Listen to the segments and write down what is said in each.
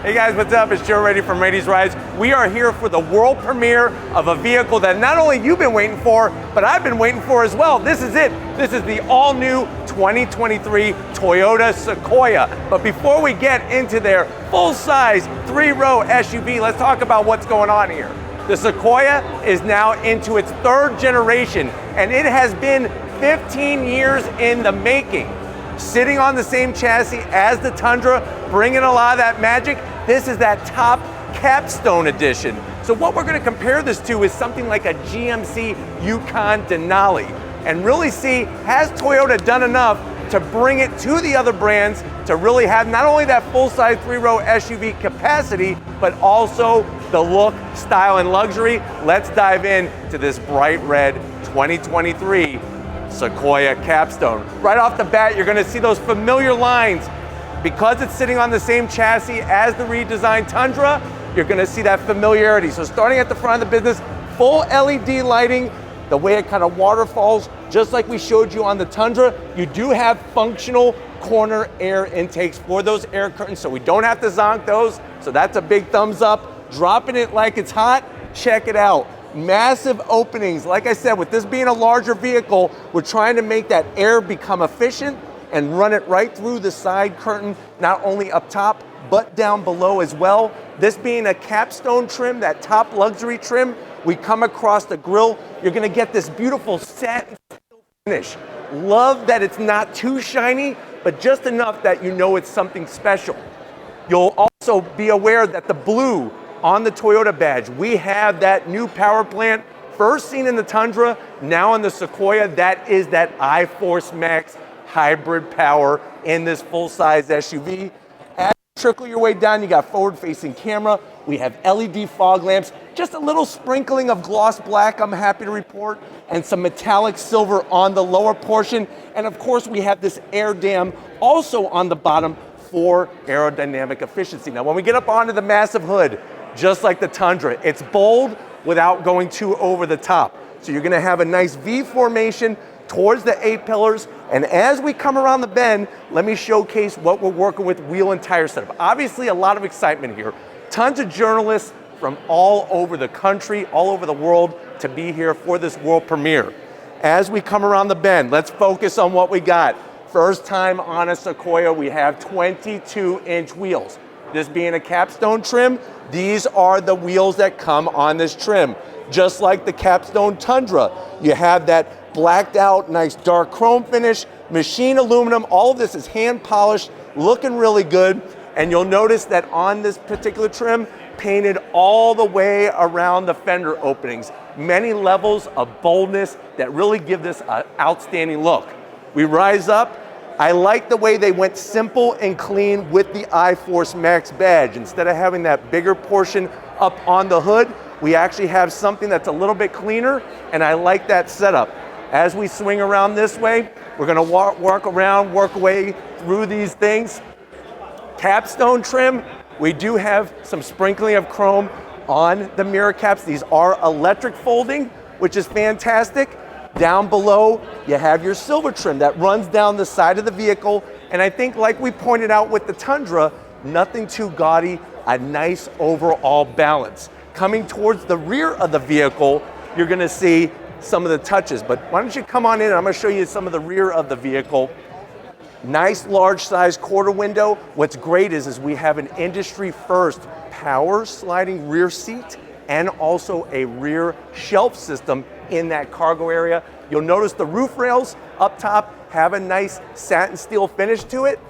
Hey guys, what's up? It's Joe Raiti from Raiti's Rides. We are here for the world premiere of a vehicle that not only you've been waiting for, but I've been waiting for as well. This is it. This is the all-new 2023 Toyota Sequoia. But before we get into their full-size 3-row SUV, let's talk about what's going on here. The Sequoia is now into its 3rd generation, and it has been 15 years in the making. Sitting on the same chassis as the Tundra, bringing a lot of that magic. This is that top Capstone edition. So what we're gonna compare this to is something like a GMC Yukon Denali, and really see, has Toyota done enough to bring it to the other brands to really have not only that full-size 3-row SUV capacity, but also the look, style, and luxury. Let's dive in to this bright red 2023 Sequoia Capstone. Right off the bat, you're gonna see those familiar lines. Because it's sitting on the same chassis as the redesigned Tundra, you're gonna see that familiarity. So starting at the front of the business, full LED lighting, the way it kind of waterfalls, just like we showed you on the Tundra. You do have functional corner air intakes for those air curtains, so we don't have to zonk those. So that's a big thumbs up. Dropping it like it's hot, check it out. Massive openings. Like I said, with this being a larger vehicle, we're trying to make that air become efficient and run it right through the side curtain, not only up top, but down below as well. This being a Capstone trim, that top luxury trim, we come across the grille, you're gonna get this beautiful satin finish. Love that it's not too shiny, but just enough that you know it's something special. You'll also be aware that the blue on the Toyota badge, we have that new power plant, first seen in the Tundra, now in the Sequoia. That is that iForce Max hybrid power in this full-size SUV. As you trickle your way down, you got forward-facing camera. We have LED fog lamps, just a little sprinkling of gloss black, I'm happy to report, and some metallic silver on the lower portion. And of course, we have this air dam also on the bottom for aerodynamic efficiency. Now, when we get up onto the massive hood, just like the Tundra, it's bold without going too over the top. So you're gonna have a nice V formation towards the A-pillars, and as we come around the bend, let me showcase what we're working with wheel and tire setup. Obviously, a lot of excitement here. Tons of journalists from all over the country, all over the world to be here for this world premiere. As we come around the bend, let's focus on what we got. First time on a Sequoia, we have 22-inch wheels. This being a Capstone trim, these are the wheels that come on this trim. Just like the Capstone Tundra, you have that blacked out, nice dark chrome finish, machine aluminum. All of this is hand polished, looking really good. And you'll notice that on this particular trim, painted all the way around the fender openings. Many levels of boldness that really give this an outstanding look. We rise up. I like the way they went simple and clean with the iForce Max badge. Instead of having that bigger portion up on the hood, we actually have something that's a little bit cleaner, and I like that setup. As we swing around this way, we're gonna work around, work away through these things. Capstone trim, we do have some sprinkling of chrome on the mirror caps. These are electric folding, which is fantastic. Down below, you have your silver trim that runs down the side of the vehicle. And I think, like we pointed out with the Tundra, nothing too gaudy, a nice overall balance. Coming towards the rear of the vehicle, you're gonna see some of the touches, but why don't you come on in and I'm gonna show you some of the rear of the vehicle. Nice large size quarter window. What's great is we have an industry first power sliding rear seat and also a rear shelf system in that cargo area. You'll notice the roof rails up top have a nice satin steel finish to it,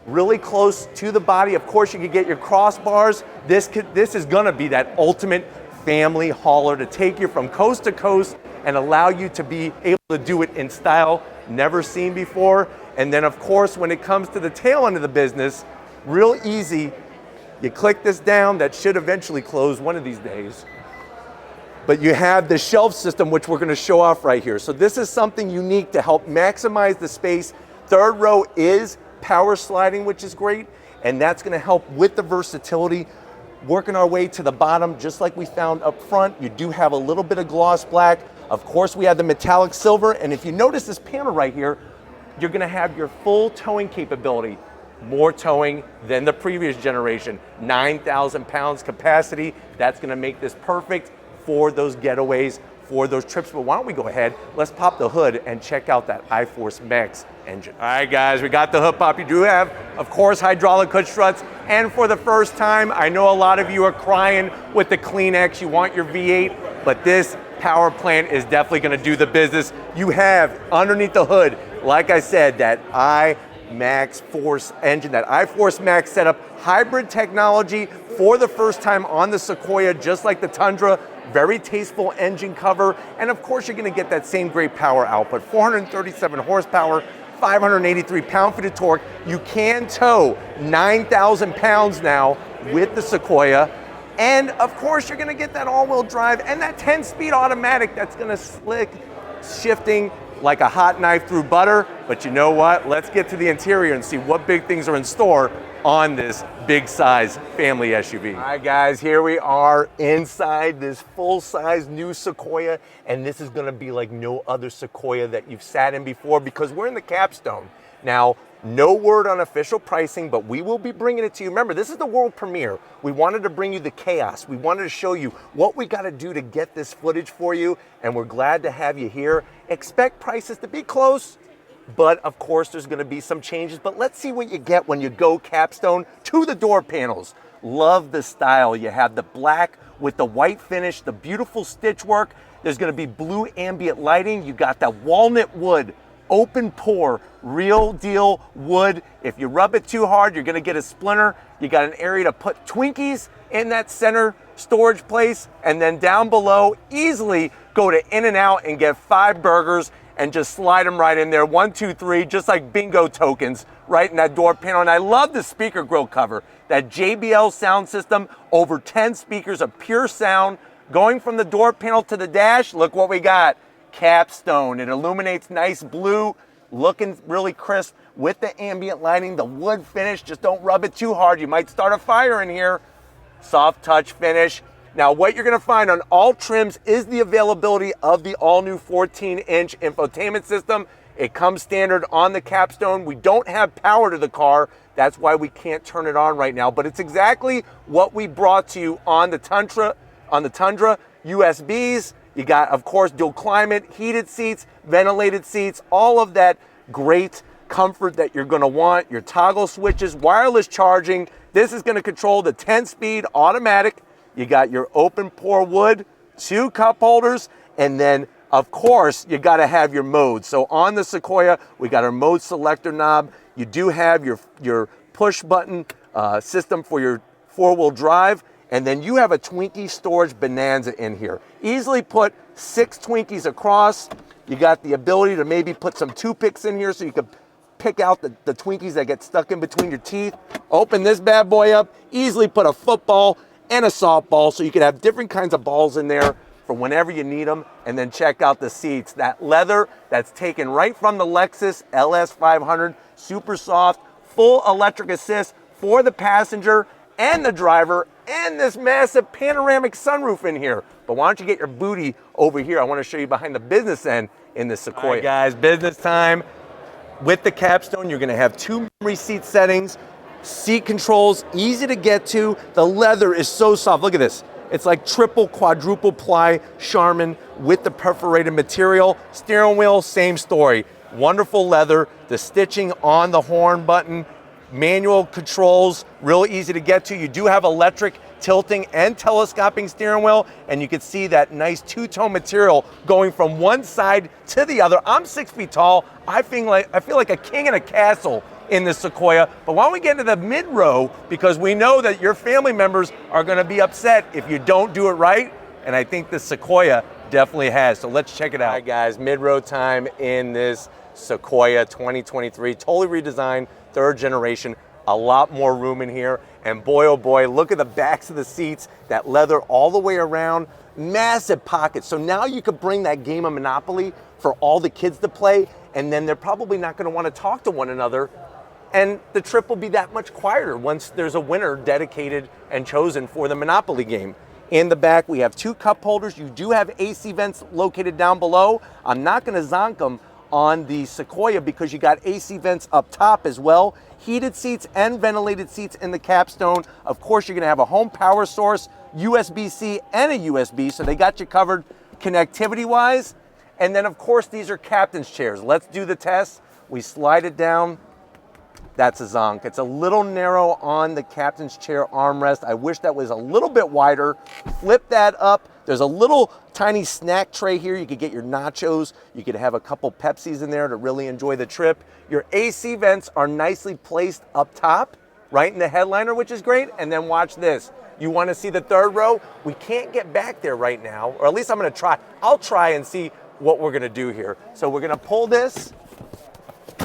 really close to the body. Of course, you can get your crossbars. This is gonna be that ultimate family hauler to take you from coast to coast and allow you to be able to do it in style never seen before. And then of course, when it comes to the tail end of the business, real easy. You click this down, that should eventually close one of these days. But you have the shelf system, which we're gonna show off right here. So this is something unique to help maximize the space. Third row is power sliding, which is great. And that's gonna help with the versatility. Working our way to the bottom, just like we found up front, you do have a little bit of gloss black. Of course, we have the metallic silver. And if you notice this panel right here, you're gonna have your full towing capability. more towing than the previous generation. 9,000 pounds capacity. That's gonna make this perfect for those getaways, for those trips. But why don't we go ahead, let's pop the hood and check out that iForce Max engine. All right, guys, we got the hood pop. You do have, of course, hydraulic hood struts. And for the first time, I know a lot of you are crying with the Kleenex. You want your V8, but this power plant is definitely gonna do the business. You have underneath the hood, like I said, that iMax Force engine, that iForce Max setup, hybrid technology for the first time on the Sequoia, just like the Tundra. Very tasteful engine cover, and of course you're gonna get that same great power output. 437 horsepower, 583 pound-feet of torque. You can tow 9,000 pounds now with the Sequoia. And of course you're gonna get that all-wheel drive and that 10-speed automatic that's gonna slick, shifting like a hot knife through butter. But you know what? Let's get to the interior and see what big things are in store on this big size family SUV. All right, guys, here we are inside this full-size new Sequoia, and this is gonna be like no other Sequoia that you've sat in before, because we're in the Capstone. Now, no word on official pricing, but we will be bringing it to you. Remember, this is the world premiere. We wanted to bring you the chaos. We wanted to show you what we got to do to get this footage for you, and we're glad to have you here. Expect prices to be close, but of course there's going to be some changes. But let's see what you get when you go Capstone to the door panels. Love the style. You have the black with the white finish, the beautiful stitch work. There's going to be blue ambient lighting. You got that walnut wood, open pore, real deal wood. If you rub it too hard, you're gonna get a splinter. You got an area to put Twinkies in that center storage place, and then down below, easily go to In-N-Out and get 5 burgers and just slide them right in there. 1, 2, 3, just like bingo tokens right in that door panel. And I love the speaker grill cover, that JBL sound system, over 10 speakers of pure sound, going from the door panel to the dash. Look what we got. Capstone. It illuminates nice blue, looking really crisp with the ambient lighting, the wood finish. Just don't rub it too hard. You might start a fire in here. Soft touch finish. Now, what you're gonna find on all trims is the availability of the all-new 14-inch infotainment system. It comes standard on the Capstone. We don't have power to the car. That's why we can't turn it on right now, but it's exactly what we brought to you on the Tundra. USBs. You got, of course, dual climate, heated seats, ventilated seats, all of that great comfort that you're gonna want. Your toggle switches, wireless charging. This is gonna control the 10-speed automatic. You got your open pore wood, 2 cup holders, and then, of course, you gotta have your modes. So on the Sequoia, we got our mode selector knob. You do have your push button system for your 4-wheel drive. And then you have a Twinkie storage bonanza in here. Easily put 6 Twinkies across. You got the ability to maybe put some toothpicks in here so you can pick out the Twinkies that get stuck in between your teeth. Open this bad boy up, easily put a football and a softball, so you can have different kinds of balls in there for whenever you need them. And then check out the seats. That leather that's taken right from the Lexus LS500, super soft, full electric assist for the passenger and the driver, and this massive panoramic sunroof in here. But why don't you get your booty over here? I want to show you behind the business end in the Sequoia. All right, guys, business time. With the Capstone, you're gonna have 2 memory seat settings, seat controls, easy to get to. The leather is so soft. Look at this. It's like triple, quadruple ply Charmin with the perforated material. Steering wheel, same story. Wonderful leather. The stitching on the horn button, manual controls, real easy to get to. You do have electric tilting and telescoping steering wheel, and you can see that nice 2-tone material going from one side to the other. I'm 6 feet tall. I feel like a king in a castle in this Sequoia. But why don't we get into the mid row, because we know that your family members are gonna be upset if you don't do it right, and I think the Sequoia definitely has. So let's check it out. All right, guys, mid row time in this Sequoia 2023, totally redesigned, 3rd generation, a lot more room in here. And boy, oh boy, look at the backs of the seats, that leather all the way around, massive pockets. So now you could bring that game of Monopoly for all the kids to play, and then they're probably not gonna wanna talk to one another, and the trip will be that much quieter once there's a winner dedicated and chosen for the Monopoly game. In the back, we have 2 cup holders. You do have AC vents located down below. I'm not gonna zonk them on the Sequoia because you got AC vents up top as well, heated seats and ventilated seats in the Capstone. Of course, you're gonna have a home power source, USB-C and a USB, so they got you covered connectivity-wise. And then of course, these are captain's chairs. Let's do the test. We slide it down. That's a zonk. It's a little narrow on the captain's chair armrest. I wish that was a little bit wider. Flip that up. There's a little tiny snack tray here. You could get your nachos. You could have a couple Pepsis in there to really enjoy the trip. Your AC vents are nicely placed up top, right in the headliner, which is great. And then watch this. You want to see the third row? We can't get back there right now, or at least I'm going to try. I'll try and see what we're going to do here. So we're going to pull this.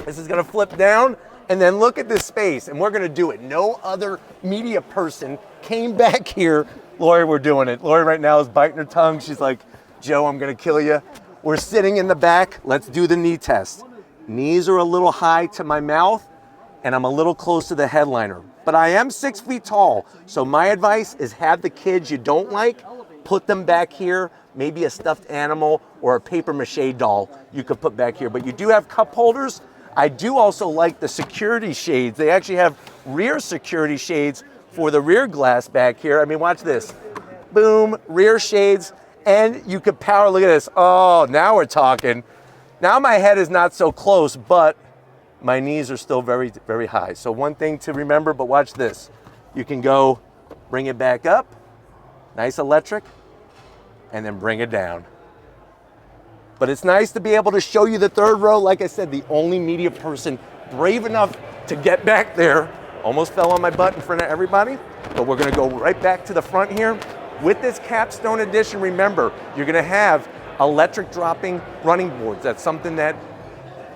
This is going to flip down. And then look at this space, and we're gonna do it. No other media person came back here. Lori, we're doing it. Lori right now is biting her tongue. She's like, Joe, I'm gonna kill you. We're sitting in the back. Let's do the knee test. Knees are a little high to my mouth, and I'm a little close to the headliner. But I am 6 feet tall, so my advice is have the kids you don't like, put them back here, maybe a stuffed animal or a paper mache doll you could put back here. But you do have cup holders. I do also like the security shades. They actually have rear security shades for the rear glass back here. I mean, watch this. Boom, rear shades, and you could power, look at this. Oh, now we're talking. Now my head is not so close, but my knees are still very, very high. So one thing to remember, but watch this. You can go, bring it back up, nice electric, and then bring it down. But it's nice to be able to show you the third row. Like I said, the only media person brave enough to get back there. Almost fell on my butt in front of everybody, but we're gonna go right back to the front here. With this Capstone edition, remember, you're gonna have electric dropping running boards. That's something that,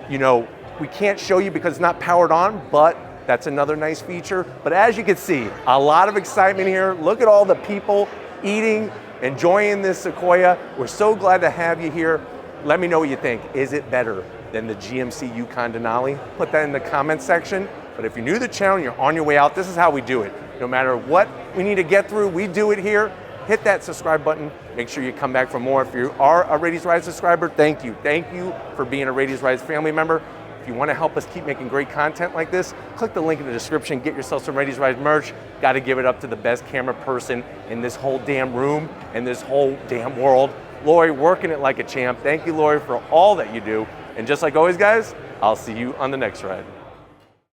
you know, we can't show you because it's not powered on, but that's another nice feature. But as you can see, a lot of excitement here. Look at all the people eating, enjoying this Sequoia. We're so glad to have you here. Let me know what you think. Is it better than the GMC Yukon Denali? Put that in the comment section. But if you're new to the channel and you're on your way out, this is how we do it. No matter what we need to get through, we do it here. Hit that subscribe button. Make sure you come back for more. If you are a Raity's Rides subscriber, thank you. Thank you for being a Raity's Rides family member. If you want to help us keep making great content like this, click the link in the description. Get yourself some Raity's Rides merch. Got to give it up to the best camera person in this whole damn room and this whole damn world. Lori, working it like a champ. Thank you, Lori, for all that you do. And just like always, guys, I'll see you on the next ride.